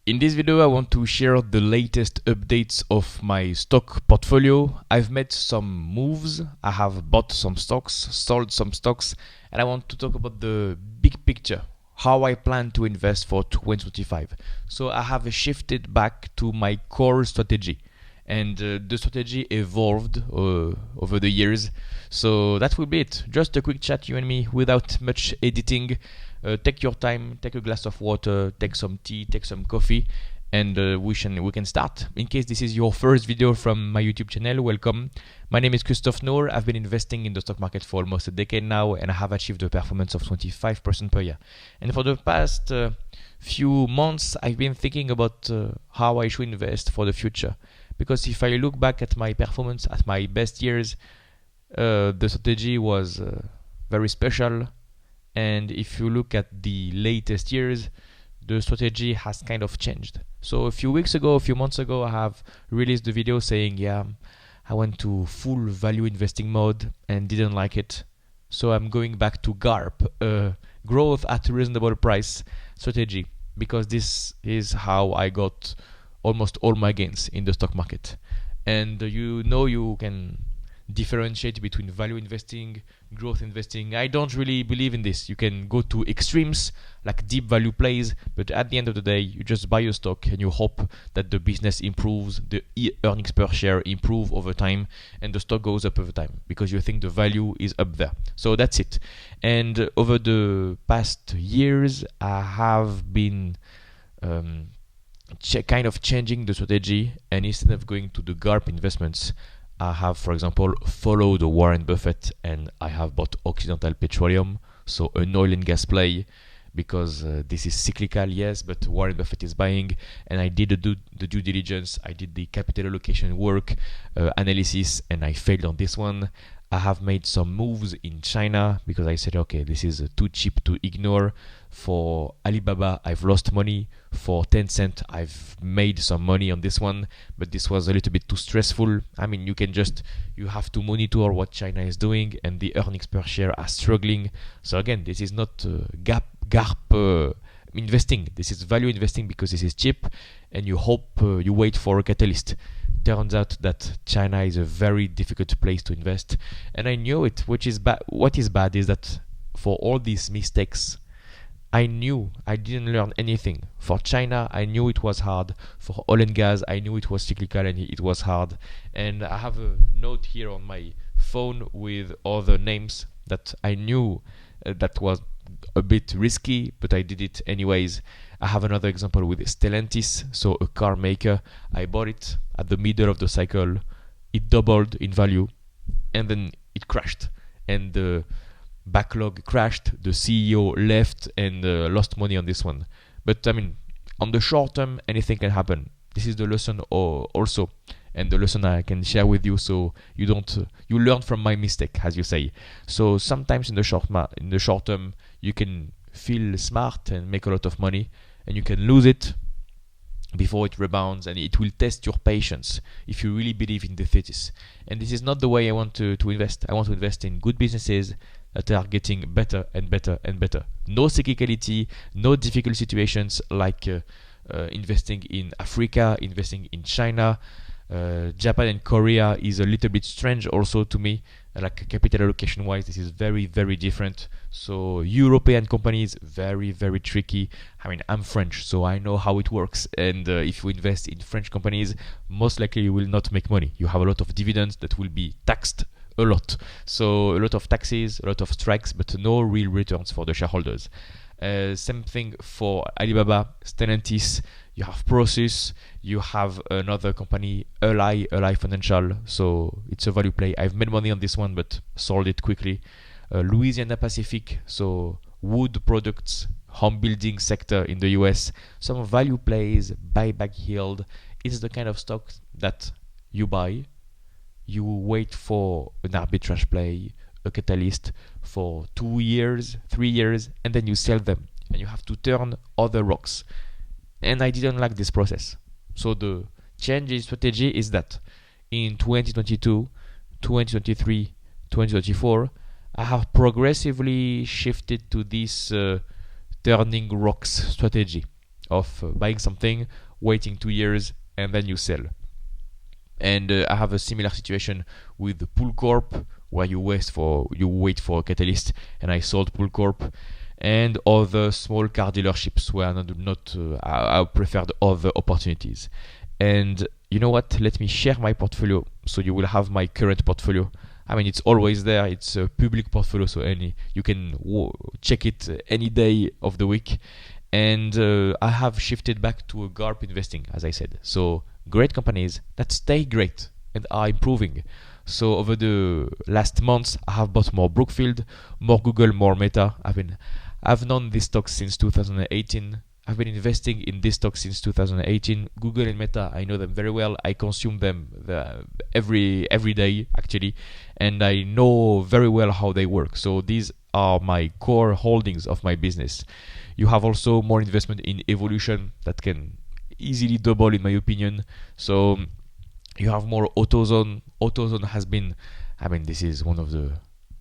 In this video, I want to share the latest updates of my stock portfolio. I've made some moves. I have bought some stocks, sold some stocks, and I want to talk about the big picture, how I plan to invest for 2025. So I have shifted back to my core strategy, and the strategy evolved over the years. So that will be it. Just a quick chat, you and me, without much editing. Take your time, take a glass of water, take some tea, take some coffee, and we can start. In case this is your first video from my YouTube channel, welcome. My name is Christophe Nour. I've been investing in the stock market for almost a decade now, and I have achieved a performance of 25% per year. And for the past few months, I've been thinking about how I should invest for the future. Because if I look back at my performance at my best years, the strategy was very special. And if you look at the latest years, the strategy has kind of changed. So a few months ago, I have released the video saying, yeah, I went to full value investing mode and didn't like it. So I'm going back to GARP, growth at a reasonable price strategy, because this is how I got almost all my gains in the stock market. And you can differentiate between value investing, growth investing. I don't really believe in this. You can go to extremes like deep value plays, but at the end of the day, you just buy a stock and you hope that the business improves, the earnings per share improve over time, and the stock goes up over time because you think the value is up there. So that's it. And over the past years, I have been kind of changing the strategy, and instead of going to the GARP investments, I have, for example, followed Warren Buffett, and I have bought Occidental Petroleum, so an oil and gas play, because this is cyclical, yes, but Warren Buffett is buying, and I did the due diligence, I did the capital allocation work, analysis, and I failed on this one. I have made some moves in China because I said, okay, this is too cheap to ignore. For Alibaba, I've lost money. For Tencent, I've made some money on this one, but this was a little bit too stressful. I mean, you have to monitor what China is doing, and the earnings per share are struggling. So again, this is not GARP investing. This is value investing because this is cheap, and you hope you wait for a catalyst. Turns out that China is a very difficult place to invest, and I knew it. What is bad is that for all these mistakes, I knew I didn't learn anything. For China, I knew it was hard. For oil and gas, I knew it was cyclical and it was hard. And I have a note here on my phone with all the names that I knew that was a bit risky, but I did it anyways. I have another example with Stellantis, so a car maker. I bought it at the middle of the cycle. It doubled in value, and then it crashed. And the backlog crashed. The CEO left and lost money on this one. But I mean, on the short term, anything can happen. This is the lesson also, and the lesson I can share with you, so you learn from my mistake, as you say. So sometimes in the short term, you can feel smart and make a lot of money, and you can lose it before it rebounds, and it will test your patience if you really believe in the thesis. And this is not the way I want to invest. I want to invest in good businesses that are getting better and better and better. No cyclicality, no difficult situations like investing in Africa, investing in China. Japan and Korea is a little bit strange also to me, like capital allocation wise. This is very, very different. So European companies, very, very tricky. I mean, I'm French, so I know how it works, and if you invest in French companies, most likely you will not make money. You have a lot of dividends that will be taxed a lot, so a lot of taxes, a lot of strikes, but no real returns for the shareholders. Same thing for Alibaba, Stellantis. You have Prosus, you have another company, Ally Financial, so it's a value play. I've made money on this one, but sold it quickly. Louisiana Pacific, so wood products, home building sector in the US. Some value plays, buyback yield. It's the kind of stock that you buy, you wait for an arbitrage play, a catalyst for 2 years, 3 years, and then you sell them, and you have to turn other rocks. And I didn't like this process. So the change in strategy is that in 2022, 2023, 2024, I have progressively shifted to this turning rocks strategy. of buying something, waiting 2 years, and then you sell. And I have a similar situation with Pool Corp, where you wait for a catalyst, and I sold Pool Corp, and other small car dealerships where I preferred other opportunities. And you know what? Let me share my portfolio, so you will have my current portfolio. I mean, it's always there. It's a public portfolio, so you can check it any day of the week. And I have shifted back to a GARP investing, as I said. So great companies that stay great and are improving. So over the last months, I have bought more Brookfield, more Google, more Meta. I've known these stocks since 2018. I've been investing in these stocks since 2018. Google and Meta, I know them very well. I consume them every day, actually, and I know very well how they work. So these are my core holdings of my business. You have also more investment in Evolution that can easily double, in my opinion. So you have more AutoZone. AutoZone has been, this is one of the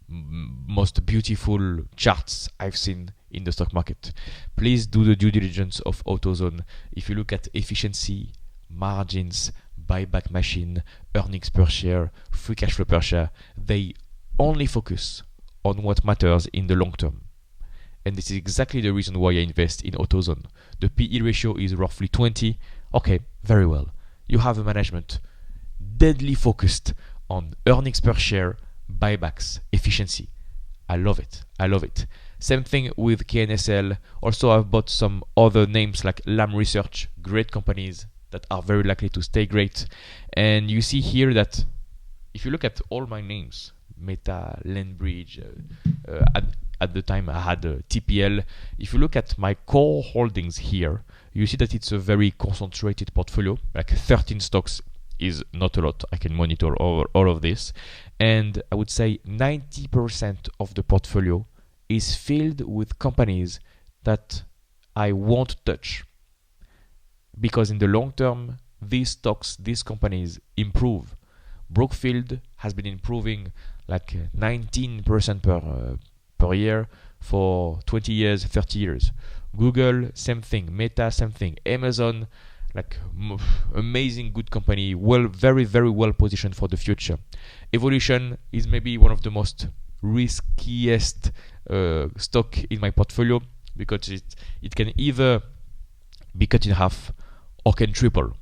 most beautiful charts I've seen in the stock market. Please do the due diligence of AutoZone. If you look at efficiency, margins, buyback machine, earnings per share, free cash flow per share, they only focus on what matters in the long term. And this is exactly the reason why I invest in AutoZone. The PE ratio is roughly 20. Okay, very well. You have a management deadly focused on earnings per share, buybacks, efficiency. I love it. Same thing with KNSL. Also, I've bought some other names like Lam Research, great companies that are very likely to stay great. And you see here that if you look at all my names, Meta, Landbridge, at the time I had TPL. If you look at my core holdings here, you see that it's a very concentrated portfolio, like 13 stocks is not a lot. I can monitor all of this. And I would say 90% of the portfolio is filled with companies that I won't touch. Because in the long term, these stocks, these companies improve. Brookfield has been improving like 19% per year for 20 years, 30 years. Google, same thing. Meta, same thing. Amazon, like amazing good company, very very well positioned for the future. Evolution is maybe one of the most riskiest stock in my portfolio because it can either be cut in half or can triple,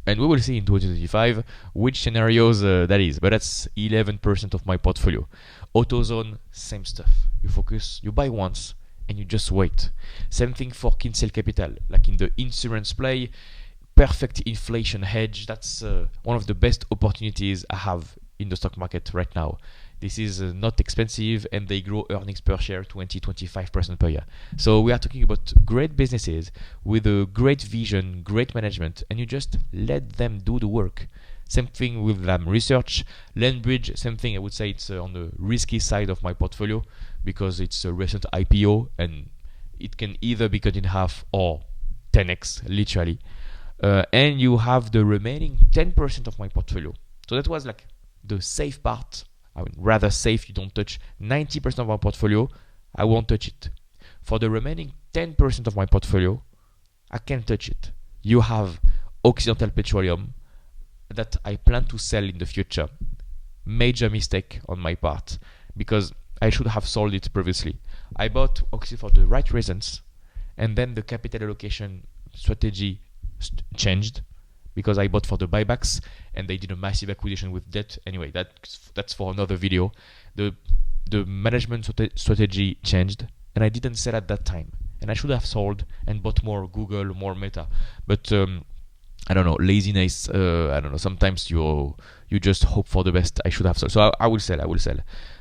and we will see in 2025 which scenarios that is, but that's 11% of my portfolio. AutoZone, same stuff. You focus, you buy once and you just wait. Same thing for Kinsale Capital, like in the insurance play. Perfect inflation hedge. That's one of the best opportunities I have in the stock market right now. This is not expensive, and they grow earnings per share 20-25% per year. So we are talking about great businesses with a great vision, great management, and you just let them do the work. Same thing with Lam Research. Landbridge, same thing. I would say it's on the risky side of my portfolio because it's a recent IPO and it can either be cut in half or 10x, literally. And you have the remaining 10% of my portfolio. So that was like the safe part. I mean, rather safe, you don't touch 90% of my portfolio. I won't touch it. For the remaining 10% of my portfolio, I can touch it. You have Occidental Petroleum that I plan to sell in the future. Major mistake on my part because I should have sold it previously. I bought Oxy for the right reasons, and then the capital allocation strategy changed because I bought for the buybacks and they did a massive acquisition with debt. Anyway, that's for another video. The management strategy changed and I didn't sell at that time, and I should have sold and bought more Google, more Meta, but I don't know, laziness. I don't know. Sometimes you just hope for the best. I should have sold. So I will sell.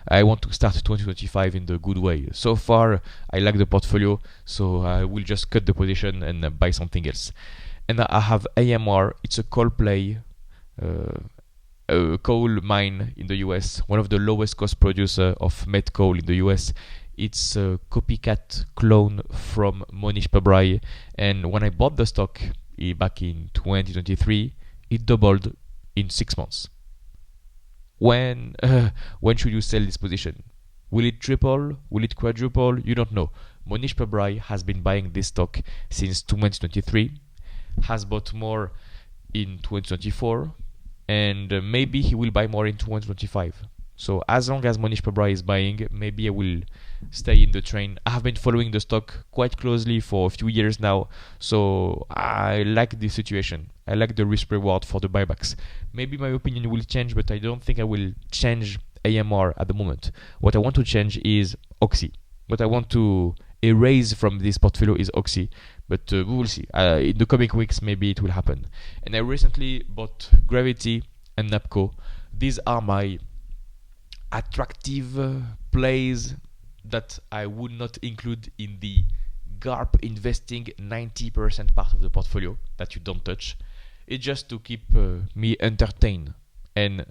I want to start 2025 in the good way. So far, I like the portfolio, so I will just cut the position and buy something else. And I have AMR. It's a coal play, a coal mine in the US, one of the lowest cost producer of met coal in the US. It's a copycat clone from Monish Pabrai. And when I bought the stock back in 2023, it doubled in 6 months. When should you sell this position? Will it triple? Will it quadruple? You don't know. Monish Pabrai has been buying this stock since 2023, has bought more in 2024, and maybe he will buy more in 2025. So as long as Monish Pabrai is buying, maybe I will stay in the train. I have been following the stock quite closely for a few years now, so I like the situation. I like the risk reward for the buybacks. Maybe my opinion will change, but I don't think I will change AMR at the moment. What I want to change is Oxy. What I want to erase from this portfolio is Oxy, but we will see. In the coming weeks, maybe it will happen. And I recently bought Gravity and Napco. These are my attractive plays that I would not include in the GARP investing 90% part of the portfolio that you don't touch. It's just to keep me entertained and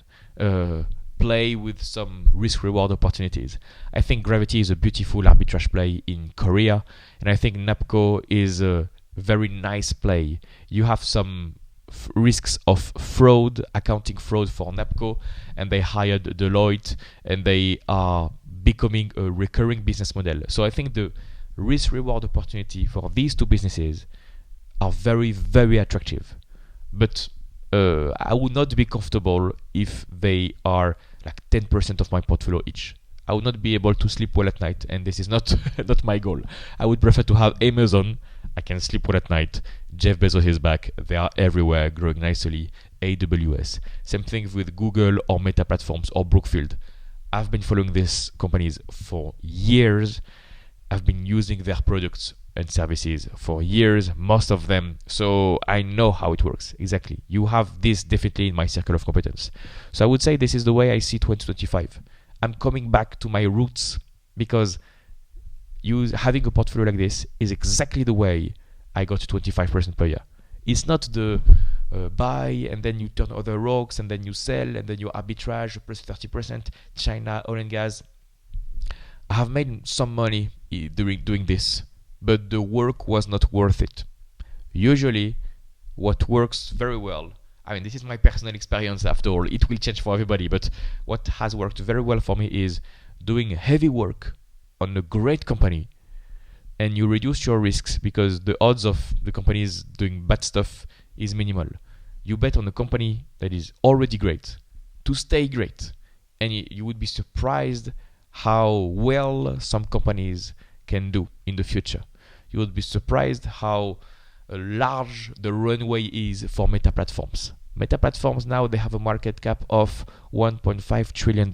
play with some risk-reward opportunities. I think Gravity is a beautiful arbitrage play in Korea, and I think Napco is a very nice play. You have some risks of fraud, accounting fraud for Napco, and they hired Deloitte, and they are becoming a recurring business model. So I think the risk-reward opportunity for these two businesses are very, very attractive. But I would not be comfortable if they are like 10% of my portfolio each. I would not be able to sleep well at night, and this is not not my goal. I would prefer to have Amazon. I can sleep well at night. Jeff Bezos is back. They are everywhere, growing nicely. AWS. Same thing with Google or Meta Platforms or Brookfield. I've been following these companies for years. I've been using their products and services for years, most of them. So I know how it works. Exactly. You have this definitely in my circle of competence. So I would say this is the way I see 2025. I'm coming back to my roots because having a portfolio like this is exactly the way I got to 25% per year. It's not the buy and then you turn other rocks and then you sell and then you arbitrage plus 30%, China, oil and gas. I have made some money during doing this, but the work was not worth it. Usually, what works very well, I mean, this is my personal experience after all, it will change for everybody, but what has worked very well for me is doing heavy work on a great company, and you reduce your risks because the odds of the companies doing bad stuff is minimal. You bet on a company that is already great to stay great, and you would be surprised how well some companies can do in the future. You would be surprised how large the runway is for Meta Platforms. Meta Platforms now, they have a market cap of $1.5 trillion.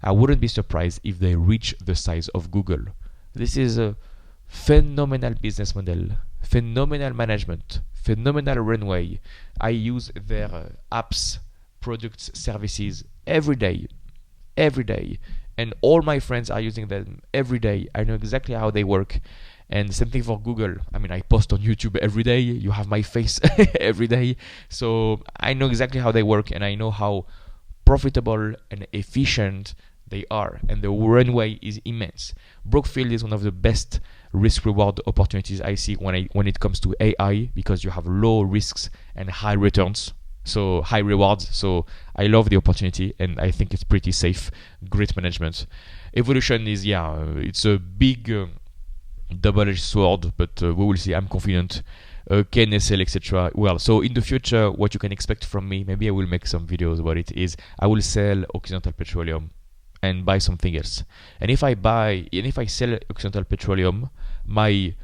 I wouldn't be surprised if they reach the size of Google. This is a phenomenal business model, phenomenal management, phenomenal runway. I use their apps, products, services every day, and all my friends are using them every day. I know exactly how they work. And same thing for Google. I mean, I post on YouTube every day. You have my face every day. So I know exactly how they work, and I know how profitable and efficient they are. And the runway is immense. Brookfield is one of the best risk-reward opportunities I see when it comes to AI, because you have low risks and high returns. So high rewards. So I love the opportunity, and I think it's pretty safe. Great management. Evolution is, it's a big double-edged sword, but we will see. I'm confident. KNSL, etc. Well, so in the future, what you can expect from me, maybe I will make some videos about it, is I will sell Occidental Petroleum and buy something else. And if I sell Occidental Petroleum, my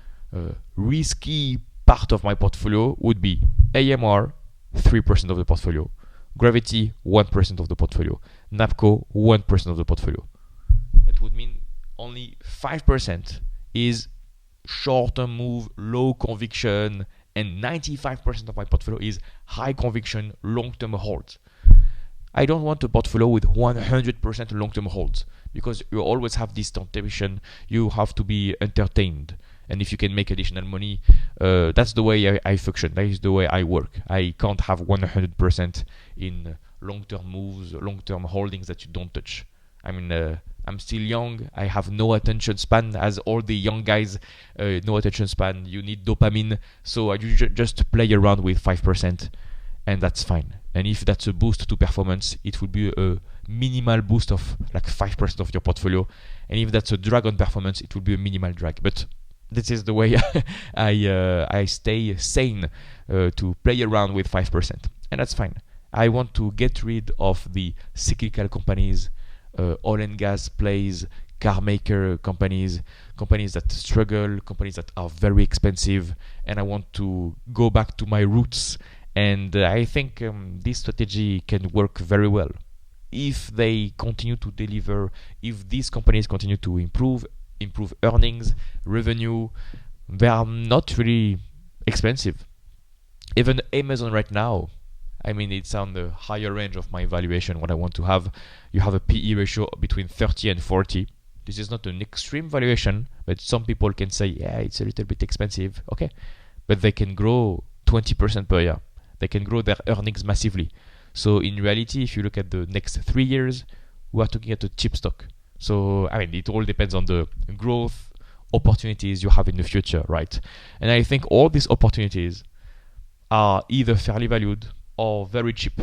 risky part of my portfolio would be AMR, 3% of the portfolio, Gravity, 1% of the portfolio, Napco, 1% of the portfolio. That would mean only 5% is short-term move, low conviction, and 95% of my portfolio is high conviction, long-term holds. I don't want a portfolio with 100% long-term holds, because you always have this temptation. You have to be entertained, and if you can make additional money, that's the way I function. That is the way I work. I can't have 100% in long-term moves, long-term holdings that you don't touch. I mean, I'm still young. I have no attention span, as all the young guys. No attention span. You need dopamine. So I just play around with 5%, and that's fine. And if that's a boost to performance, it will be a minimal boost of like 5% of your portfolio. And if that's a drag on performance, it will be a minimal drag. But this is the way I stay sane to play around with 5%. And that's fine. I want to get rid of the cyclical companies, oil and gas plays, car maker companies that struggle, companies that are very expensive. And I want to go back to my roots. And I think this strategy can work very well. If they continue to deliver, if these companies continue to improve earnings, revenue, they are not really expensive. Even Amazon right now, I mean, it's on the higher range of my valuation, what I want to have. You have a PE ratio between 30 and 40. This is not an extreme valuation, but some people can say, yeah, it's a little bit expensive. Okay, but they can grow 20% per year. They can grow their earnings massively. So in reality, if you look at the next 3 years, we are talking at a cheap stock. So, I mean, it all depends on the growth opportunities you have in the future, right? And I think all these opportunities are either fairly valued or very cheap.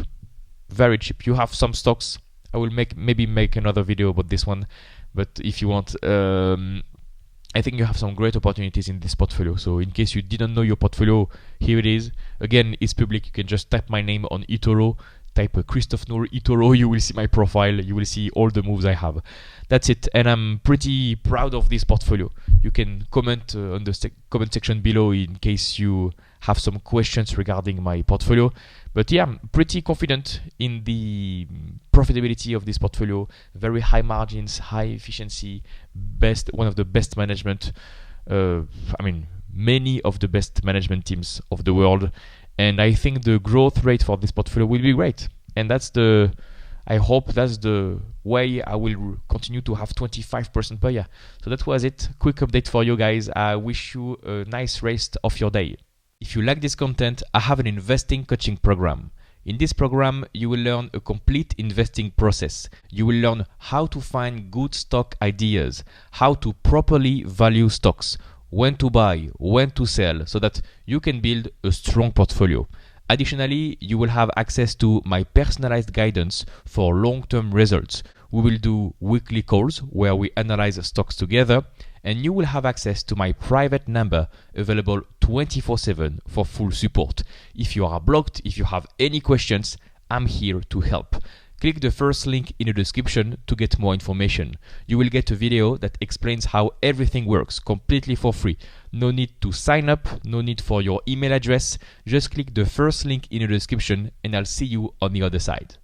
Very cheap. You have some stocks. I will maybe make another video about this one. But if you want, I think you have some great opportunities in this portfolio. So in case you didn't know your portfolio, here it is. Again, it's public. You can just type my name on eToro. Type Christophe Nour eToro. You will see my profile. You will see all the moves I have. That's it. And I'm pretty proud of this portfolio. You can comment on the comment section below in case you have some questions regarding my portfolio. But yeah, I'm pretty confident in the profitability of this portfolio. Very high margins, high efficiency, one of the best management. I mean, many of the best management teams of the world. And I think the growth rate for this portfolio will be great. And I hope that's the way I will continue to have 25% per year. So that was it. Quick update for you guys. I wish you a nice rest of your day. If you like this content, I have an investing coaching program. In this program, you will learn a complete investing process. You will learn how to find good stock ideas, how to properly value stocks, when to buy, when to sell, so that you can build a strong portfolio. Additionally, you will have access to my personalized guidance for long-term results. We will do weekly calls where we analyze stocks together, and you will have access to my private number available 24/7 for full support. If you are blocked, if you have any questions, I'm here to help. Click the first link in the description to get more information. You will get a video that explains how everything works completely for free. No need to sign up, no need for your email address. Just click the first link in the description and I'll see you on the other side.